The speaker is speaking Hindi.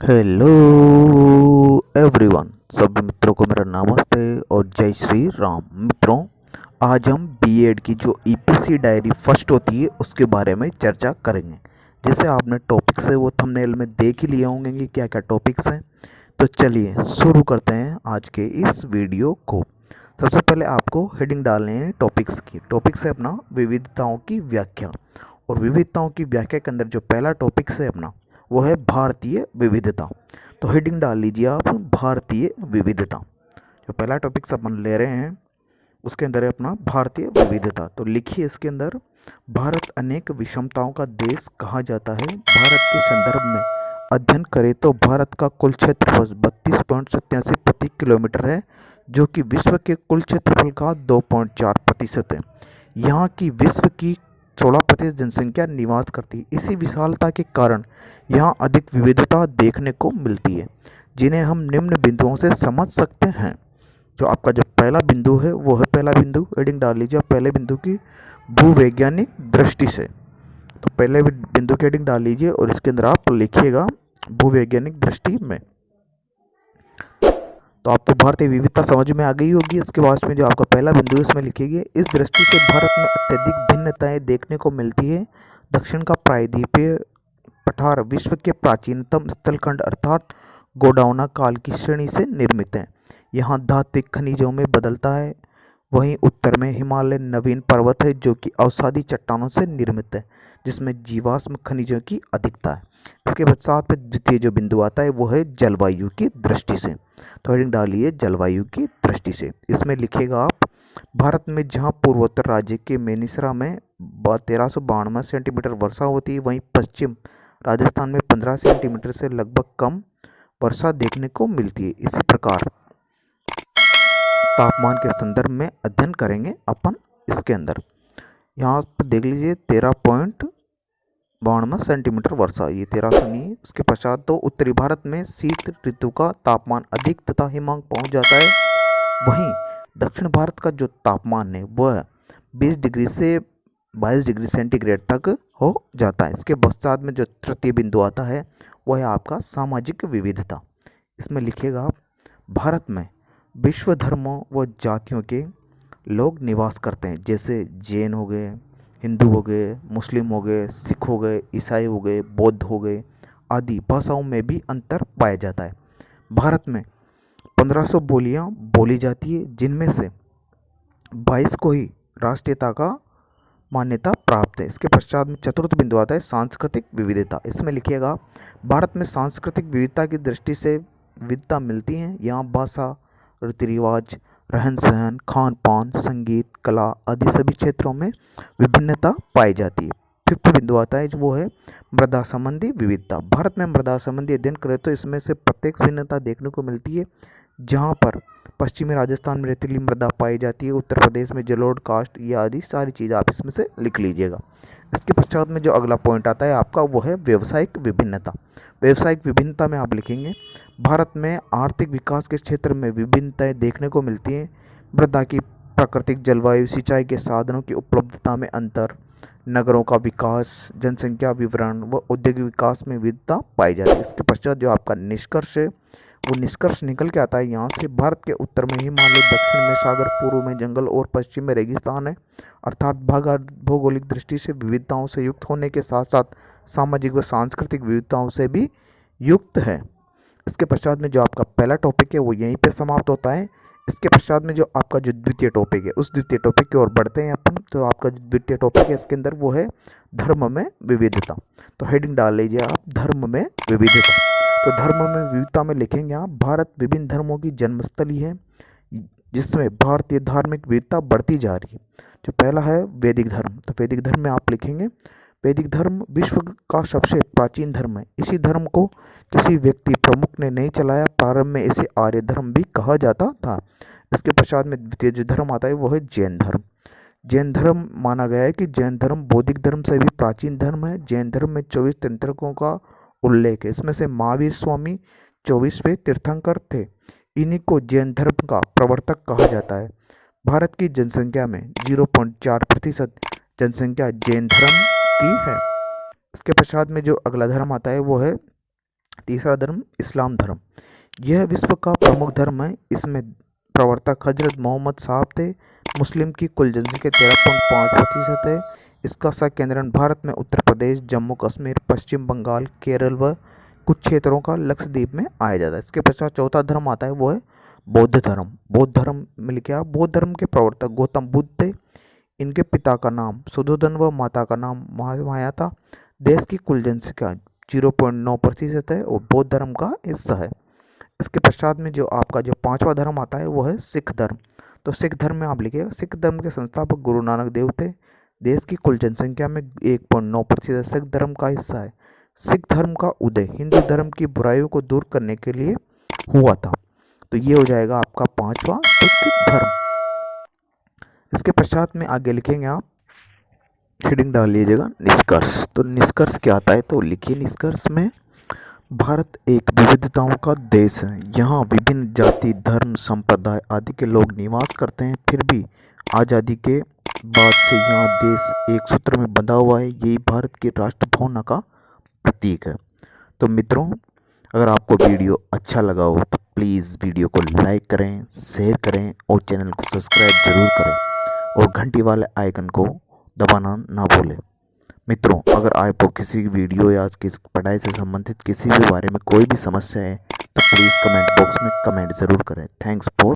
हेलो एवरीवन, सभी मित्रों को मेरा नमस्ते और जय श्री राम। मित्रों, आज हम बीएड की जो ईपीसी डायरी फर्स्ट होती है उसके बारे में चर्चा करेंगे। जैसे आपने टॉपिक्स है वो थंबनेल में देख ही लिए होंगे कि क्या क्या टॉपिक्स हैं। तो चलिए शुरू करते हैं आज के इस वीडियो को। सबसे पहले आपको हेडिंग डालनी है टॉपिक्स की। टॉपिक्स है अपना विविधताओं की व्याख्या, और विविधताओं की व्याख्या के अंदर जो पहला टॉपिक्स है अपना वो है भारतीय विविधता। तो हेडिंग डाल लीजिए आप, भारतीय विविधता। जो पहला टॉपिक्स अपन ले रहे हैं उसके अंदर है अपना भारतीय विविधता। तो लिखिए इसके अंदर, भारत अनेक विषमताओं का देश कहा जाता है। भारत के संदर्भ में अध्ययन करें तो भारत का कुल क्षेत्रफल 32.87 प्रति किलोमीटर है, जो कि विश्व के कुल क्षेत्रफल का 2.4% है। यहाँ की विश्व की 16% जनसंख्या निवास करती है। इसी विशालता के कारण यहाँ अधिक विविधता देखने को मिलती है, जिन्हें हम निम्न बिंदुओं से समझ सकते हैं। जो आपका जो पहला बिंदु है वो है, पहला बिंदु हेडिंग डाल लीजिए पहले बिंदु की भूवैज्ञानिक दृष्टि से। तो पहले बिंदु की हेडिंग डाल लीजिए और इसके अंदर आप लिखिएगा भूवैज्ञानिक दृष्टि में। तो आपको भारतीय विविधता समझ में आ गई होगी। इसके बाद में जो आपका पहला बिंदु है उसमें लिखिए, इस दृष्टि से भारत में अत्यधिक भिन्नताएं देखने को मिलती है। दक्षिण का प्रायद्वीपीय पठार विश्व के प्राचीनतम स्थलखंड अर्थात गोंडवाना काल की श्रेणी से निर्मित है। यहाँ धात्विक खनिजों में बदलता है। वहीं उत्तर में हिमालय नवीन पर्वत है जो कि अवसादी चट्टानों से निर्मित है, जिसमें जीवाश्म खनिजों की अधिकता है। इसके पश्चात में द्वितीय जो बिंदु आता है वो है जलवायु की दृष्टि से। तो हेडिंग डालिए जलवायु की दृष्टि से। इसमें लिखिएगा आप, भारत में जहाँ पूर्वोत्तर राज्य के मेनिसरा में 1392 सेंटीमीटर वर्षा होती है, वहीं पश्चिम राजस्थान में 15 सेंटीमीटर से लगभग कम वर्षा देखने को मिलती है। इसी प्रकार तापमान के संदर्भ में अध्ययन करेंगे अपन इसके अंदर। यहाँ पर देख लीजिए 13.92 सेंटीमीटर वर्षा, ये 1300 नहीं है। उसके पश्चात तो उत्तरी भारत में शीत ऋतु का तापमान अधिक तथा हिमांक पहुँच जाता है। वहीं दक्षिण भारत का जो तापमान है वह 20 डिग्री से 22 डिग्री सेंटीग्रेड तक हो जाता है। इसके पश्चात में जो तृतीय बिंदु आता है वह है आपका सामाजिक विविधता। इसमें लिखिएगा आप, भारत में विश्व धर्मों व जातियों के लोग निवास करते हैं, जैसे जैन हो गए, हिंदू हो गए, मुस्लिम हो गए, सिख हो गए, ईसाई हो गए, बौद्ध हो गए आदि। भाषाओं में भी अंतर पाया जाता है। भारत में 1500 बोलियां बोली जाती है, जिनमें से 22 को ही राष्ट्रीयता का मान्यता प्राप्त है। इसके पश्चात में चतुर्थ बिंदु आता है सांस्कृतिक विविधता। इसमें लिखिएगा, भारत में सांस्कृतिक विविधता की दृष्टि से विविधता मिलती है। यहाँ भाषा, रीति रिवाज, रहन सहन, खान पान, संगीत, कला आदि सभी क्षेत्रों में विभिन्नता पाई जाती है। फिफ्थ बिंदु आता है जो वो है मृदा संबंधी विविधता। भारत में मृदा संबंधी अध्ययन करें तो इसमें से प्रत्येक भिन्नता देखने को मिलती है। जहाँ पर पश्चिमी राजस्थान में रेतीली मृदा पाई जाती है, उत्तर प्रदेश में जलोढ़ कास्ट, ये आदि सारी चीज़ें आप इसमें से लिख लीजिएगा। इसके पश्चात में जो अगला पॉइंट आता है आपका वो है व्यावसायिक विभिन्नता। व्यावसायिक विभिन्नता में आप लिखेंगे, भारत में आर्थिक विकास के क्षेत्र में विभिन्नताएं देखने को मिलती हैं। मृदा की प्राकृतिक जलवायु, सिंचाई के साधनों की उपलब्धता में अंतर, नगरों का विकास, जनसंख्या विवरण व औद्योगिक विकास में विविधता पाई जाती है। इसके पश्चात जो आपका निष्कर्ष है वो निष्कर्ष निकल के आता है यहाँ से, भारत के उत्तर में हिमालय, दक्षिण में सागर, पूर्व में जंगल और पश्चिम में रेगिस्तान है। अर्थात भौगोलिक दृष्टि से विविधताओं से युक्त होने के साथ साथ सामाजिक व सांस्कृतिक विविधताओं से भी युक्त है। इसके पश्चात में जो आपका पहला टॉपिक है वो यहीं पे समाप्त होता है। इसके पश्चात में जो आपका जो द्वितीय टॉपिक है उस द्वितीय टॉपिक की ओर बढ़ते हैं अपन। तो आपका जो द्वितीय टॉपिक है इसके अंदर वो है धर्म में विविधता। तो हेडिंग डाल लीजिए आप, धर्म में विविधता। तो धर्म में विविधता में लिखेंगे आप, भारत विभिन्न धर्मों की जन्मस्थली है, जिसमें भारतीय धार्मिक विविधता बढ़ती जा रही है। जो पहला है वैदिक धर्म। तो वैदिक धर्म में आप लिखेंगे, वैदिक धर्म विश्व का सबसे प्राचीन धर्म है। इसी धर्म को किसी व्यक्ति प्रमुख ने नहीं चलाया। प्रारंभ में इसे आर्य धर्म भी कहा जाता था। इसके पश्चात में द्वितीय जो धर्म आता है वो है जैन धर्म। जैन धर्म माना गया है कि जैन धर्म बौद्धिक धर्म से भी प्राचीन धर्म है। जैन धर्म में 24 तीर्थंकरों का उल्लेख है। इसमें से महावीर स्वामी 24वें तीर्थंकर थे। इन्हीं को जैन धर्म का प्रवर्तक कहा जाता है। भारत की जनसंख्या में 0.4% जनसंख्या जैन धर्म की है। इसके पश्चात में जो अगला धर्म आता है वो है तीसरा धर्म इस्लाम धर्म। यह विश्व का प्रमुख धर्म है। इसमें प्रवर्तक हजरत मोहम्मद साहब थे। मुस्लिम की कुल जनसंख्या 13.5% है। इसका संकेंद्रण भारत में उत्तर प्रदेश, जम्मू कश्मीर, पश्चिम बंगाल, केरल व कुछ क्षेत्रों का लक्षद्वीप में आया जाता है। इसके पश्चात चौथा धर्म आता है, वो है बौद्ध धर्म। बौद्ध धर्म मिल गया। बौद्ध धर्म के प्रवर्तक गौतम बुद्ध थे। इनके पिता का नाम सुधोधन व माता का नाम महामाया था। देश की कुल जनसंख्या 0.9% है और बौद्ध धर्म का हिस्सा है। इसके पश्चात में जो आपका जो पांचवा धर्म आता है वो है सिख धर्म। तो सिख धर्म में आप लिखिएगा, सिख धर्म के संस्थापक गुरु नानक देव थे। देश की कुल जनसंख्या में 1.9% सिख धर्म का हिस्सा है। सिख धर्म का उदय हिंदू धर्म की बुराइयों को दूर करने के लिए हुआ था। तो ये हो जाएगा आपका पांचवा सिख धर्म। इसके पश्चात में आगे लिखेंगे आप, हेडिंग डाल लीजिएगा निष्कर्ष। तो निष्कर्ष क्या आता है, तो लिखिए निष्कर्ष में, भारत एक विविधताओं का देश है। यहाँ विभिन्न जाति, धर्म, संप्रदाय आदि के लोग निवास करते हैं। फिर भी आज़ादी के बाद से यहाँ देश एक सूत्र में बंधा हुआ है। यही भारत की राष्ट्र भावना का प्रतीक है। तो मित्रों, अगर आपको वीडियो अच्छा लगा हो तो प्लीज़ वीडियो को लाइक करें, शेयर करें और चैनल को सब्सक्राइब जरूर करें और घंटी वाले आइकन को दबाना ना भूलें। मित्रों, अगर आपको किसी वीडियो या किसी पढ़ाई से संबंधित किसी भी बारे में कोई भी समस्या है तो प्लीज़ कमेंट बॉक्स में कमेंट ज़रूर करें। Thanks for